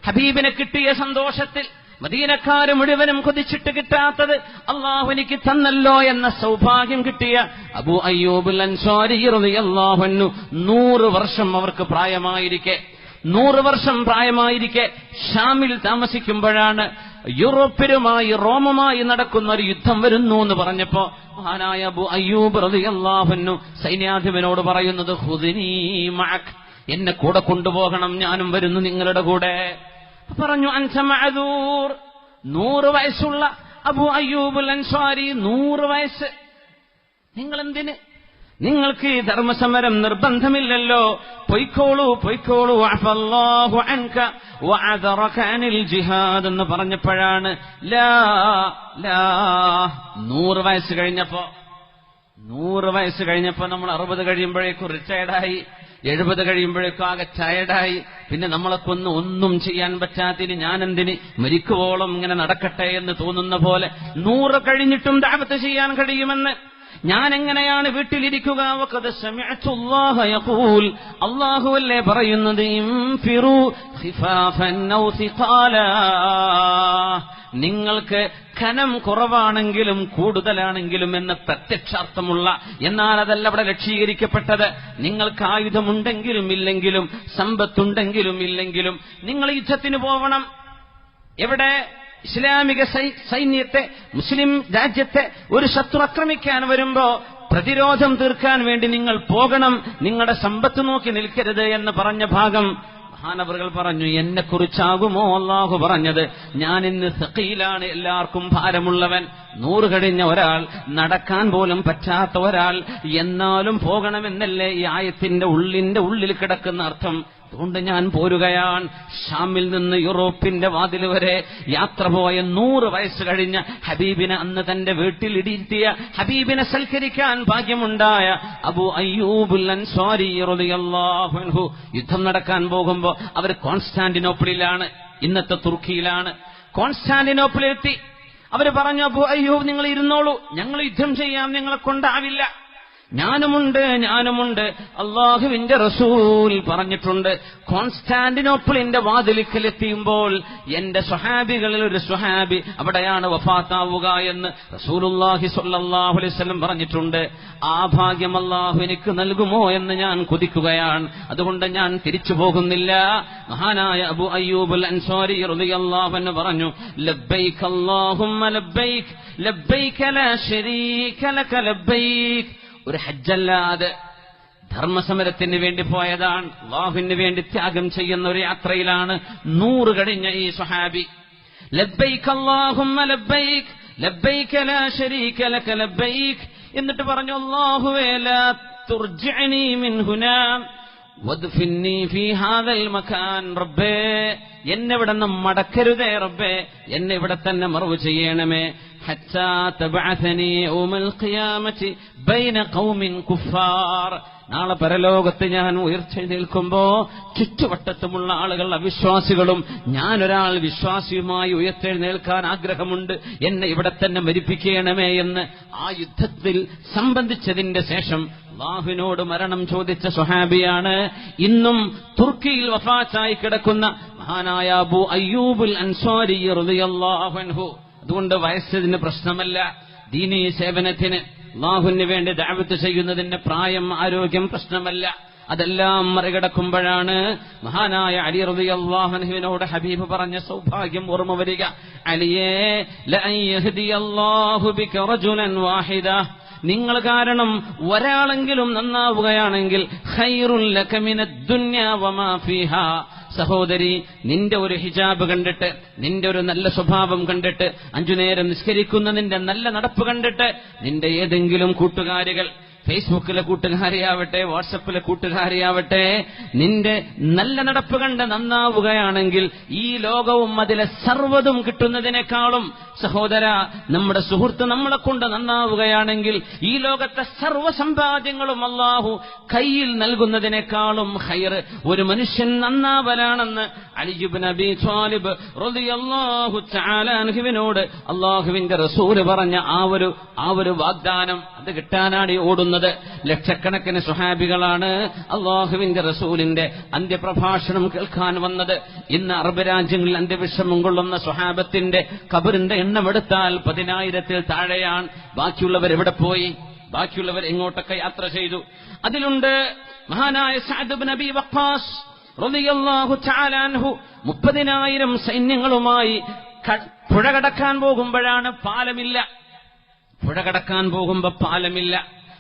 ഹബീബിനെ കിട്ടിയ സന്തോഷത്തിൽ മദീനക്കാര് മുഴുവനും കൊതിച്ചിട്ട് കിട്ടാത്തത് അള്ളാഹു എനിക്ക് തന്നല്ലോ എന്ന സൗഭാഗ്യം കിട്ടിയ അബൂ അയ്യൂബുൽ അൻസാരി റളിയല്ലാഹു അൻഹു 100 വർഷം അവർക്ക് പ്രായമായിരിക്കെ 100 വർഷം പ്രായമായിരിക്കെ ഷാമിൽ താമസിക്കുമ്പോഴാണ് യൂറോപ്പിലുമായി റോമുമായി നടക്കുന്ന ഒരു യുദ്ധം വരുന്നു എന്ന് പറഞ്ഞപ്പോ മഹാനായ അബൂ അയ്യൂബ് റളിയല്ലാഹു അൻഹു സൈന്യാധിപനോട് പറയുന്നത് ഖുദിനീ മഅക്, എന്നെ കൂടെ കൊണ്ടുപോകണം, ഞാനും വരുന്നു നിങ്ങളുടെ കൂടെ. പറഞ്ഞു അൻത മഅദൂർ. 100 വയസ്സുള്ള അബൂ അയ്യൂബുൽ അൻസാരി, 100 വയസ്സ്. നിങ്ങൾ എന്തിന്? നിങ്ങൾക്ക് ഈ ധർമ്മസമരം നിർബന്ധമില്ലല്ലോ, പൊയ്ക്കോളൂ. അഫല്ലാഹു അൻക വഅദറക അനിൽ ജിഹാദ് എന്ന് പറഞ്ഞപ്പോഴാണ് 100 വയസ്സ് കഴിഞ്ഞപ്പോ നമ്മൾ 60 കഴിയുമ്പോഴേക്കും റിട്ടയർഡായി, 70 കഴിയുമ്പോഴേക്കും ആകെ ടയർഡായി. പിന്നെ നമ്മളൊക്കെ ഒന്നും ചെയ്യാൻ പറ്റാത്തിന് ഞാനെന്തിന് മരിക്കുവോളം ഇങ്ങനെ നടക്കട്ടെ എന്ന് തോന്നുന്ന പോലെ 100 കഴിഞ്ഞിട്ടും ദഅവത്ത് ചെയ്യാൻ കഴിയുമെന്ന് ഞാൻ എങ്ങനെയാണ് വീട്ടിലിരിക്കുക? വഖദ് സമിഅതുല്ലാഹ യഖൂൽ, അല്ലാഹുവല്ലേ പറയുന്നത്, ഇൻഫിറു ഖിഫാഫൻ ഔ സിഖാലാ, നിങ്ങൾക്ക് ഖനം കുറവാണെങ്കിലും കൂടുതലാണെങ്കിലും എന്ന പ്രത്യക്ഷാർത്ഥമുള്ള, എന്നാൽ അതല്ല അവിടെ ലക്ഷീകരിക്കപ്പെട്ടത്. നിങ്ങൾക്ക് ആയുധമുണ്ടെങ്കിലും ഇല്ലെങ്കിലും, സമ്പത്തുണ്ടെങ്കിലും ഇല്ലെങ്കിലും നിങ്ങൾ യുദ്ധത്തിന് പോവണം. എവിടെ? ഇസ്ലാമിക സൈന്യത്തെ, മുസ്ലിം രാജ്യത്തെ ഒരു ശത്രു ആക്രമിക്കാൻ വരുമ്പോ പ്രതിരോധം തീർക്കാൻ വേണ്ടി നിങ്ങൾ പോകണം, നിങ്ങളുടെ സമ്പത്ത് നോക്കി നിൽക്കരുത് എന്ന് പറഞ്ഞ ഭാഗം മഹാനവറുകൾ പറഞ്ഞു, എന്നെക്കുറിച്ചാകുമോ അല്ലാഹു പറഞ്ഞത്? ഞാൻ ഇന്ന് സഖീലാണ്, എല്ലാവർക്കും ഭാരമുള്ളവൻ, 100 കഴിഞ്ഞ ഒരാൾ, നടക്കാൻ പോലും പറ്റാത്ത ഒരാൾ, എന്നാലും പോകണമെന്നല്ലേ ഈ ആയത്തിന്റെ ഉള്ളിൽ കിടക്കുന്ന അർത്ഥം. അതുകൊണ്ട് ഞാൻ പോരുകയാണ്. ഷാമിൽ നിന്ന് യൂറോപ്പിന്റെ വാതിൽ വരെ യാത്ര പോയ 100 വയസ്സ് കഴിഞ്ഞ ഹബീബിനെ, അന്ന് തന്റെ വീട്ടിലിരുത്തിയ ഹബീബിനെ സൽക്കരിക്കാൻ ഭാഗ്യമുണ്ടായ അബൂ അയ്യൂബുൽ അൻസാരി റളിയല്ലാഹു അൻഹു യുദ്ധം നടക്കാൻ പോകുമ്പോ അവർ കോൺസ്റ്റാന്റിനോപ്പിളിലാണ്, ഇന്നത്തെ തുർക്കിയിലാണ്. കോൺസ്റ്റാന്റിനോപ്പിലെത്തി. അവർ പറഞ്ഞു, അബൂ അയ്യൂബ് നിങ്ങൾ ഇരുന്നോളൂ, ഞങ്ങൾ യുദ്ധം ചെയ്യാം, നിങ്ങളെ കൊണ്ടാവില്ല. ഞാനുമുണ്ട്. അള്ളാഹുവിന്റെ റസൂൽ പറഞ്ഞിട്ടുണ്ട്, കോൺസ്റ്റാന്റിനോപ്പിളിന്റെ വാതിലിക്കലെത്തിയുമ്പോൾ എന്റെ സ്വഹാബികളിൽ ഒരു സ്വഹാബി അവിടെയാണ് വഫാത്താവുക എന്ന് റസൂലുള്ളാഹി സ്വല്ലല്ലാഹു അലൈഹി വസല്ലം പറഞ്ഞിട്ടുണ്ട്. ആ ഭാഗ്യം അള്ളാഹു എനിക്ക് നൽകുമോ എന്ന് ഞാൻ കൊതിക്കുകയാണ്. അതുകൊണ്ട് ഞാൻ തിരിച്ചു പോകുന്നില്ല. മഹാനായ അബൂ അയ്യൂബുൽ അൻസാരി റളിയല്ലാഹു അൻഹു പറഞ്ഞു, ലബ്ബൈക അല്ലാഹുമ്മ ലബ്ബൈക, ലബ്ബൈക ലാ ശരീക ലക ലബ്ബൈക. ഒരു ഹജ്ജല്ലാതെ ധർമ്മസമരത്തിന് വേണ്ടി പോയതാണ്, അല്ലാഹുവിന് വേണ്ടി ത്യാഗം ചെയ്യുന്ന ഒരു യാത്രയിലാണ് 100 കഴിഞ്ഞ ഈ സ്വഹാബി. ലബ്ബൈക അല്ലാഹുമ്മ ലബ്ബൈക, ലബ്ബൈക ലാ ശരീക ലക ലബ്ബൈക. എന്നിട്ട് പറഞ്ഞു, അല്ലാഹുവേ ലാ തുർജിഅനി മിൻ ഹുനാ വദ്ഫിന്നി ഫീ ഹാദൽ മകാൻ. റബ്ബേ, എന്നെ ഇവിടെ നിന്ന് മടക്കരുതേ റബ്ബേ, എന്നെ ഇവിടെ തന്നെ മറവ് ചെയ്യണമേ. ഹത്താ തബഅഥനി യൗമൽ ഖിയാമത്തി ബൈന ഖൗമിൻ കുഫാർ. നാളെ പരലോകത്ത് ഞാൻ ഉയർത്തെഴുന്നേൽക്കുമ്പോ ചുറ്റുവട്ടത്തുമുള്ള ആളുകൾ അവിശ്വാസികളും ഞാനൊരാൾ വിശ്വാസിയുമായി ഉയർത്തെഴുന്നേൽക്കാൻ ആഗ്രഹമുണ്ട്, എന്നെ ഇവിടെ തന്നെ മരിപ്പിക്കണമേ എന്ന് ആ യുദ്ധത്തിൽ സംബന്ധിച്ചതിന്റെ ശേഷം അല്ലാഹുവിനോട് മരണം ചോദിച്ച സ്വഹാബിയാണ് ഇന്നും തുർക്കിയിൽ വഫാത്തായി കിടക്കുന്ന മഹാനായ അബൂ അയ്യൂബുൽ അൻസാരി റളിയല്ലാഹു അൻഹു. അതുകൊണ്ട് വയസ്സിന് പ്രശ്നമല്ല, ദീനീ സേവനത്തിന് അല്ലാഹുവിന് വേണ്ടി ദഅവത്ത് ചെയ്യുന്നതിന്റെ പ്രായം, ആരോഗ്യം പ്രശ്നമല്ല. അതെല്ലാം മറികടക്കുമ്പോഴാണ് മഹാനായ അലി റളിയല്ലാഹു അൻഹുവിനോട് ഹബീബ് പറഞ്ഞ സൗഭാഗ്യം ഓർമ്മ വരിക. അലിയേ ലഅൻ യഹ്ദിയല്ലാഹു ബിക റജുലൻ വാഹിദ, നിങ്ങൾ കാരണം ഒരാളെങ്കിലും നന്നാവുകയാണെങ്കിൽ ഖൈറുൽ ലക മിനദ് ദുനിയാ വമാ ഫീഹാ. സഹോദരി, നിന്റെ ഒരു ഹിജാബ് കണ്ടിട്ട്, നിന്റെ ഒരു നല്ല സ്വഭാവം കണ്ടിട്ട്, 5 നേരം നിസ്കരിക്കുന്ന നിന്റെ നല്ല നടപ്പ് കണ്ടിട്ട് നിന്റെ ഏതെങ്കിലും കൂട്ടുകാരികൾ, ഫേസ്ബുക്കിലെ കൂട്ടുകാരിയാവട്ടെ, വാട്സപ്പിലെ കൂട്ടുകാരിയാവട്ടെ, നിന്റെ നല്ല നടപ്പ് കണ്ട് നന്നാവുകയാണെങ്കിൽ ഈ ലോകവും അതിലെ സർവ്വതും കിട്ടുന്നതിനേക്കാളും സഹോദര, നമ്മുടെ സുഹൃത്ത് നമ്മളെ കൊണ്ട് നന്നാവുകയാണെങ്കിൽ ഈ ലോകത്തെ സർവ്വ സമ്പാദ്യങ്ങളും അല്ലാഹു കയ്യിൽ നൽകുന്നതിനേക്കാളും ഖൈർ ഒരു മനുഷ്യൻ നന്നാവലാണെന്ന് അലി ഇബ്നു അബീ ത്വാലിബ് റളിയല്ലാഹു തആല അൻഹുവിനോട് അല്ലാഹുവിന്റെ റസൂൽ പറഞ്ഞ ആ ഒരു വാഗ്ദാനം, അത് കിട്ടാനാണ് ഓടുന്നത്. വന്നത്. ലക്ഷക്കണക്കിന് സ്വഹാബികളാണ് അള്ളാഹുവിന്റെ റസൂലിന്റെ അന്ത്യപ്രഭാഷണം കേൾക്കാൻ വന്നത്. ഇന്ന് അറബ് രാജ്യങ്ങളിൽ അന്ത്യവിശ്രമം കൊള്ളുന്ന സ്വഹാബത്തിന്റെ ഖബറിന്റെ എണ്ണമെടുത്താൽ 10,000-ൽ താഴെയാണ്. ബാക്കിയുള്ളവർ എവിടെ പോയി? ബാക്കിയുള്ളവർ എങ്ങോട്ടൊക്കെ യാത്ര ചെയ്തു? അതിലുണ്ട് മഹാനായ സഅദ് ഇബ്നു അബീ വഖാസ് റളിയല്ലാഹു തആല അൻഹു 30,000 സൈന്യങ്ങളുമായി പുഴ കടക്കാൻ പോകുമ്പോഴാണ് പാലമില്ല. പുഴ കടക്കാൻ പോകുമ്പോ പാലമില്ല.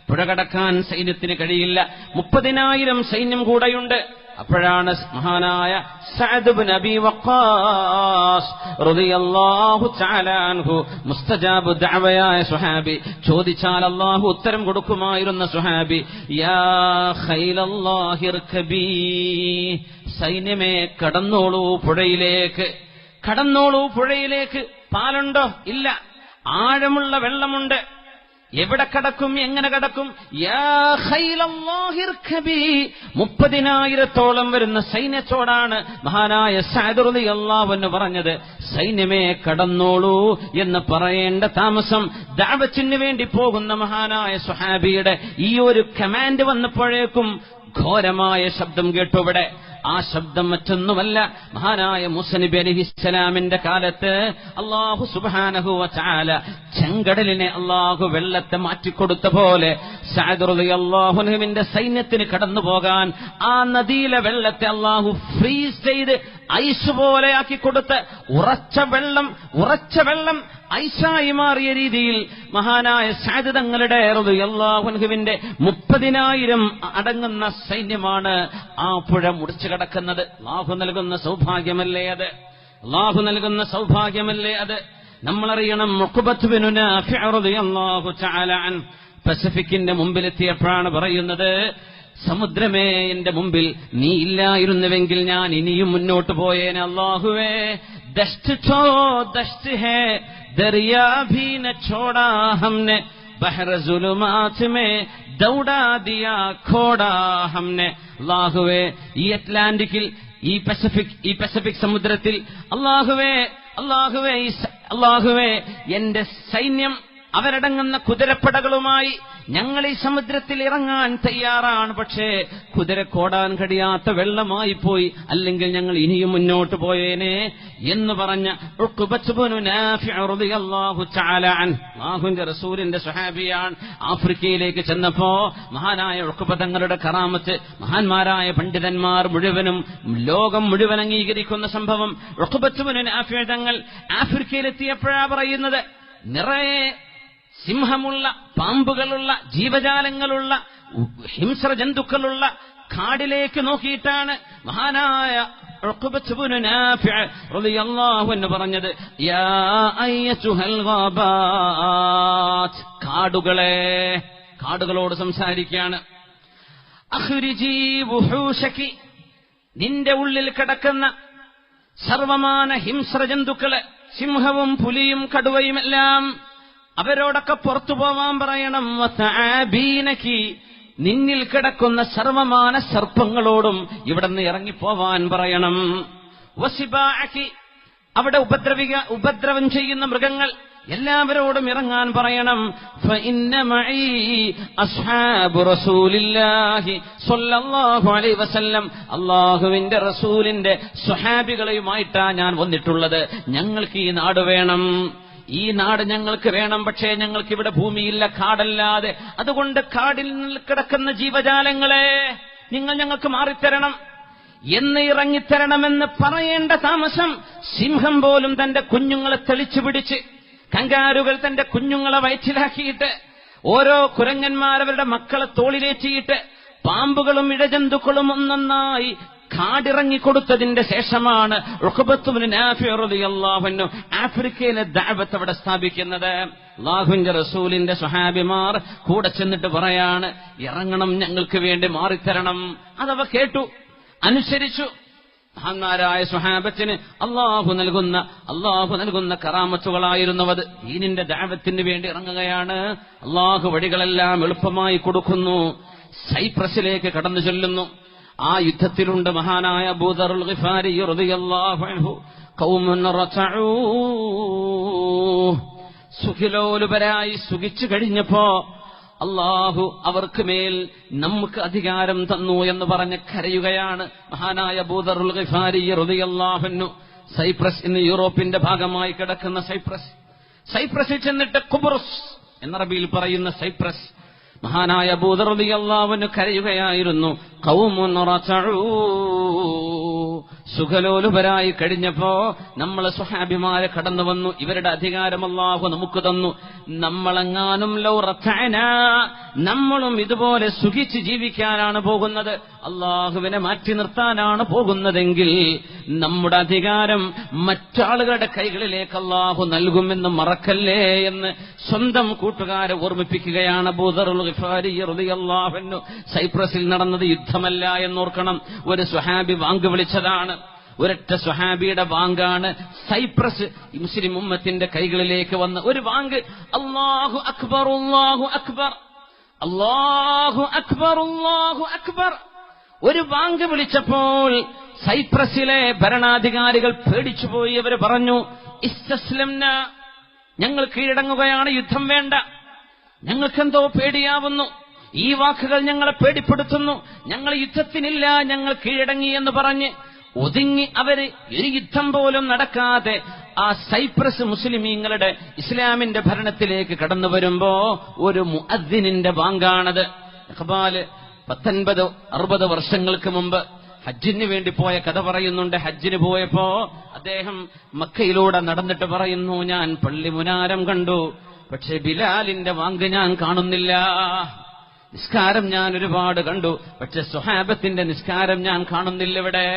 പുഴ കടക്കാൻ സൈന്യത്തിന് കഴിയില്ല. 30,000 സൈന്യം കൂടെയുണ്ട്. അപ്പോഴാണ് മഹാനായ സഅദ് ഇബ്നു അബീ വഖാസ് റളിയല്ലാഹു തആല അൻഹു മുസ്തജാബു ദഅവയായ സ്വഹാബി, ചോദിച്ചാൽ അല്ലാഹു ഉത്തരം കൊടുക്കുമായിരുന്ന സ്വഹാബി, യാ ഖൈലല്ലാഹി ഇർകബീ, സൈന്യമേ കടന്നോളൂ പുഴയിലേക്ക്, കടന്നോളൂ പുഴയിലേക്ക്. പാലുണ്ടോ? ഇല്ല. ആഴമുള്ള വെള്ളമുണ്ട്. എവിടെ കടക്കും? എങ്ങനെ കടക്കും? യാ ഖൈലല്ലാഹി ഇർകബീ, 30,000-ഓളം വരുന്ന സൈന്യത്തോടാണ് മഹാനായ സഅദ് റളിയല്ലാഹു അൻഹു പറഞ്ഞത്, സൈന്യമേ കടന്നോളൂ എന്ന് പറയേണ്ട താമസം ദഅവത്തിന് വേണ്ടി പോകുന്ന മഹാനായ സ്വഹാബിയുടെ ഈ ഒരു കമാൻഡ് വന്നപ്പോഴേക്കും ഘോരമായ ശബ്ദം കേട്ടു. ഇവിടെ ആ ശബ്ദം മറ്റൊന്നുമല്ല, മഹാനായ മൂസ നബി അലൈഹിസ്സലാമിന്റെ കാലത്ത് അല്ലാഹു സുബ്ഹാനഹു വ തആല ചെങ്കടലിനെ അല്ലാഹു വെള്ളത്തെ മാറ്റിക്കൊടുത്ത പോലെ സഅദ് റളിയല്ലാഹു അൻഹുവിന്റെ സൈന്യത്തിന് കടന്നു പോകാൻ ആ നദിയിലെ വെള്ളത്തെ അല്ലാഹു ഫ്രീസ് ചെയ്ത് ഐസ് പോലെയാക്കി കൊടുത്ത് ഉറച്ച വെള്ളം ഐസായി മാറിയ രീതിയിൽ മഹാനായ സഅദ് തങ്ങളുടെ റളിയല്ലാഹു അൻഹുവിന്റെ 30,000 അടങ്ങുന്ന സൈന്യമാണ് ആ പുഴ മുറിച്ചു കടക്കുന്നത്. അല്ലാഹു നൽകുന്ന സൗഭാഗ്യമല്ലേ അത്? അല്ലാഹു നൽകുന്ന സൗഭാഗ്യമല്ലേ അത്? നമ്മളറിയണം, ഉഖബത്ത് ബിൻ നാഫിഅ റളിയല്ലാഹു തആല അൻ പസഫിക്കിന്റെ മുമ്പിലെത്തിയപ്പോഴാണ് പറയുന്നത്, സമുദ്രമേ എന്റെ മുമ്പിൽ നീ ഇല്ലായിരുന്നുവെങ്കിൽ ഞാൻ ഇനിയും മുന്നോട്ട് പോയേനെ. അല്ലാഹുവേ, ദശ്ത് ഛോ ദശ്ത് ഹേ ദരിയാ ഭീ ന ഛോടാ ഹംനെ, ബഹ്റ സുലുമാത് മേ ദൗടാ ദിയാ ഖോടാ ഹംനെ. അല്ലാഹുവേ, ഈ അറ്റ്ലാന്റിക്കിൽ, ഈ പസഫിക് സമുദ്രത്തിൽ അല്ലാഹുവേ എന്റെ സൈന്യം അവരടങ്ങുന്ന കുതിരപ്പടകളുമായി ഞങ്ങൾ ഈ സമുദ്രത്തിൽ ഇറങ്ങാൻ തയ്യാറാണ്. പക്ഷേ കുതിരക്കോടാൻ കഴിയാത്ത വെള്ളമായി പോയി, അല്ലെങ്കിൽ ഞങ്ങൾ ഇനിയും മുന്നോട്ട് പോയേനെ എന്ന് പറഞ്ഞ ഉഖബത്ത് ഇബ്നു നാഫിഅ റളിയല്ലാഹു തആല അൻഹു, അല്ലാഹുവിന്റെ റസൂലിന്റെ സ്വഹാബിയാണ്. ആഫ്രിക്കയിലേക്ക് ചെന്നപ്പോ മഹാനായ ഉഖബത്ത് തങ്ങളുടെ കറാമത്ത് മഹാന്മാരായ പണ്ഡിതന്മാർ മുഴുവനും, ലോകം മുഴുവൻ അംഗീകരിക്കുന്ന സംഭവം. ഉഖബത്ത് ഇബ്നു നാഫിഅ തങ്ങൾ ആഫ്രിക്കയിലെത്തിയപ്പോഴാ പറയുന്നത്, നിറയെ സിംഹമുള്ള, പാമ്പുകളുള്ള, ജീവജാലങ്ങളുള്ള, ഹിംസ്ര ജന്തുക്കളുള്ള കാടിലേക്ക് നോക്കിയിട്ടാണ് മഹാനായ ഉഖബത്ത് ഇബ്നു നാഫിഅ റളിയല്ലാഹു അൻഹു പറഞ്ഞത്, യാ അയ്യതുഹൽ ഗാബാത്ത്, കാടുകളോട് സംസാരിക്കുകയാണ്. അഖ്രിജി വുഹൂശകി, നിന്റെ ഉള്ളിൽ കിടക്കുന്ന സർവമാന ഹിംസ്ര ജന്തുക്കള്, സിംഹവും പുലിയും കടുവയുമെല്ലാം, അവരോടൊക്കെ പുറത്തു പോവാൻ പറയണം. വതആബീനകി, നിന്നിൽ കിടക്കുന്ന സർവമാന സർപ്പങ്ങളോടും ഇവിടെ നിന്ന് ഇറങ്ങിപ്പോവാൻ പറയണം. വസിബാഅകി, അവിടെ ഉപദ്രവം ചെയ്യുന്ന മൃഗങ്ങൾ എല്ലാവരോടും ഇറങ്ങാൻ പറയണം. ഫഇന്ന മഈ അസ്ഹാബു റസൂലില്ലാഹി സ്വല്ലല്ലാഹു അലൈഹി വസല്ലം, അല്ലാഹുവിന്റെ റസൂലിന്റെ സ്വഹാബികളുമായിട്ടാ ഞാൻ വന്നിട്ടുള്ളത്. ഞങ്ങൾക്ക് ഈ നാട് വേണം, ഈ നാട് ഞങ്ങൾക്ക് വേണം. പക്ഷേ ഞങ്ങൾക്ക് ഇവിടെ ഭൂമിയില്ല, കാടല്ലാതെ. അതുകൊണ്ട് കാടിൽ കിടക്കുന്ന ജീവജാലങ്ങളെ നിങ്ങൾ ഞങ്ങൾക്ക് മാറിത്തരണം എന്ന്, ഇറങ്ങിത്തരണമെന്ന് പറയേണ്ട താമസം സിംഹം പോലും തന്റെ കുഞ്ഞുങ്ങളെ തെളിച്ചു പിടിച്ച്, കങ്കാരുകൾ തന്റെ കുഞ്ഞുങ്ങളെ വയറ്റിലാക്കിയിട്ട്, ഓരോ കുരങ്ങന്മാരവരുടെ മക്കളെ തോളിലേറ്റിയിട്ട്, പാമ്പുകളും ഇഴജന്തുക്കളും ഒന്നൊന്നായി കാടിറങ്ങിക്കൊടുത്തതിന്റെ ശേഷമാണ് ഉഖബത്ത് ഇബ്നു നാഫിഅ റളിയല്ലാഹു അൻഹു ആഫ്രിക്കയിലെ ദഅവത്ത് അവിടെ സ്ഥാപിക്കുന്നത്. അല്ലാഹുവിന്റെ റസൂലിന്റെ സ്വഹാബിമാർ കൂടെ ചെന്നിട്ട് പറയാണ്, ഇറങ്ങണം, ഞങ്ങൾക്ക് വേണ്ടി മാറിത്തരണം. അതവ കേട്ടു, അനുസരിച്ചു. മഹാന്മാരായ സ്വഹാബത്തിന് അല്ലാഹു നൽകുന്ന കറാമത്തുകളായിരുന്നവത്. ദീനിന്റെ ദഅവത്തിന് വേണ്ടി ഇറങ്ങുകയാണ്. അല്ലാഹു വഴികളെല്ലാം എളുപ്പമായി കൊടുക്കുന്നു. സൈപ്രസിലേക്ക് കടന്നു ചെല്ലുന്നു. ആ യുദ്ധത്തിലുണ്ട് മഹാനായ അബൂ ദർറുൽ ഗിഫാരി റളിയല്ലാഹു അൻഹു. ഖൗമുൻ റതഉ, സുഖിലോലുപരായി സുഖിച്ചു കഴിഞ്ഞപ്പോ അള്ളാഹു അവർക്ക് മേൽ നമുക്ക് അധികാരം തന്നു എന്ന് പറഞ്ഞ് കരയുകയാണ് മഹാനായ അബൂ ദർറുൽ ഗിഫാരി റളിയല്ലാഹു അൻഹു. സൈപ്രസ് ഇന്ന് യൂറോപ്പിന്റെ ഭാഗമായി കിടക്കുന്ന സൈപ്രസിൽ ചെന്നിട്ട് ഖുബ്റുസ് എന്നറബിയിൽ പറയുന്ന സൈപ്രസ്, മഹാനായ അബൂ ദർ റളിയല്ലാഹു അൻഹു കരയുകയായിരുന്നു. ഖൗമുൻ റതഉ, സുഖലോലുപരായി കഴിഞ്ഞപ്പോ നമ്മൾ സ്വഹാബിമാരെ കടന്നു വന്നു, ഇവരുടെ അധികാരം അല്ലാഹു നമുക്ക് തന്നു. നമ്മളെങ്ങാനും ലൗ റതഅന, നമ്മളും ഇതുപോലെ സുഖിച്ച് ജീവിക്കാനാണ് പോകുന്നത്, അല്ലാഹുവിനെ മാറ്റി നിർത്താനാണ് പോകുന്നതെങ്കിൽ നമ്മുടെ അധികാരം മറ്റാളുകളുടെ കൈകളിലേക്ക് അല്ലാഹു നൽകുമെന്ന് മറക്കല്ലേ എന്ന് സ്വന്തം കൂട്ടുകാരെ ഓർമ്മിപ്പിക്കുകയാണ് അബൂ ദർറുൽ ഗിഫാരി റളിയല്ലാഹു അൻഹു. സൈപ്രസിൽ നടന്നത് യുദ്ധമല്ല എന്നോർക്കണം, ഒരു സ്വഹാബി വാങ്ക് വിളിച്ചതാണ്. ഒരൊറ്റ സ്വഹാബിയുടെ വാങ്കാണ് സൈപ്രസ് മുസ്ലിം ഉമ്മത്തിന്റെ കൈകളിലേക്ക് വന്ന ഒരു വാങ്ക്. അല്ലാഹു അക്ബർ, അല്ലാഹു അക്ബർ, അല്ലാഹു അക്ബർ, അല്ലാഹു അക്ബർ. ഒരു വാങ്ക് വിളിച്ചപ്പോൾ സൈപ്രസിലെ ഭരണാധികാരികൾ പേടിച്ചുപോയി. അവർ പറഞ്ഞു, ഇസ്തസ്ലംന, ഞങ്ങൾ കീഴടങ്ങുകയാണ്, യുദ്ധം വേണ്ട. ഞങ്ങൾക്കെന്തോ പേടിയാവുന്നു, ഈ വാക്കുകൾ ഞങ്ങളെ പേടിപ്പെടുത്തുന്നു, ഞങ്ങൾ യുദ്ധത്തിനില്ല, ഞങ്ങൾ കീഴടങ്ങി എന്ന് പറഞ്ഞ് ഒതുങ്ങി അവര് ഒരു യുദ്ധം പോലും നടക്കാതെ ആ സൈപ്രസ് മുസ്ലിമീങ്ങളുടെ ഇസ്ലാമിന്റെ ഭരണത്തിലേക്ക് കടന്നു വരുമ്പോ ഒരു മുഅദ്ദിനിന്റെ ബാങ്കാണത്. ഇഖ്ബാല് 1960 വർഷങ്ങൾക്ക് മുമ്പ് ഹജ്ജിന് വേണ്ടി പോയ കഥ പറയുന്നുണ്ട്. ഹജ്ജിന് പോയപ്പോ അദ്ദേഹം മക്കയിലൂടെ നടന്നിട്ട് പറയുന്നു, ഞാൻ പള്ളി മുനാരം കണ്ടു, പക്ഷെ ബിലാലിന്റെ വാങ്ക് ഞാൻ കാണുന്നില്ല. നിസ്കാരം ഞാൻ ഒരുപാട് കണ്ടു, പക്ഷെ സ്വഹാബത്തിന്റെ നിസ്കാരം ഞാൻ കാണുന്നില്ല. ഇവിടെ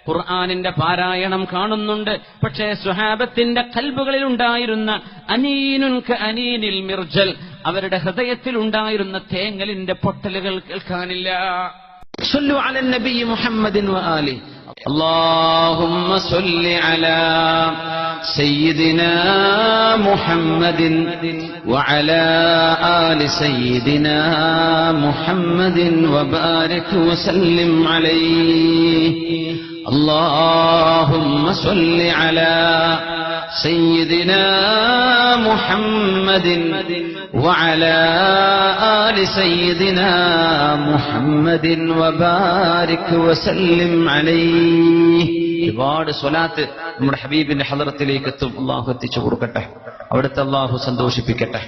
ഖുർആനിന്റെ പാരായണം കാണുന്നുണ്ട്, പക്ഷേ സ്വഹാബത്തിന്റെ ഖൽബുകളിൽ ഉണ്ടായിരുന്ന അനീനുൻ കഅനീനിൽ മിർജൽ, അവരുടെ ഹൃദയത്തിൽ ഉണ്ടായിരുന്ന തേങ്ങലിന്റെ പൊട്ടലുകൾ കേൾക്കാനില്ല. സല്ലു അലൻ നബി മുഹമ്മദിൻ വആലി. اللهم صل على سيدنا محمد وعلى آل سيدنا محمد وبارك وسلم عليه. اللهم صل على سيدنا محمد وعلى آل سيدنا محمد وبارك وسلم عليه. ഒരുപാട് സ്വലാത്ത് നമ്മുടെ ഹബീബിന്റെ ഹളറത്തിലേക്ക് എത്തും. അല്ലാഹു എത്തിച്ചു കൊടുക്കട്ടെ, അവിടുത്തെ അല്ലാഹു സന്തോഷിപ്പിക്കട്ടെ.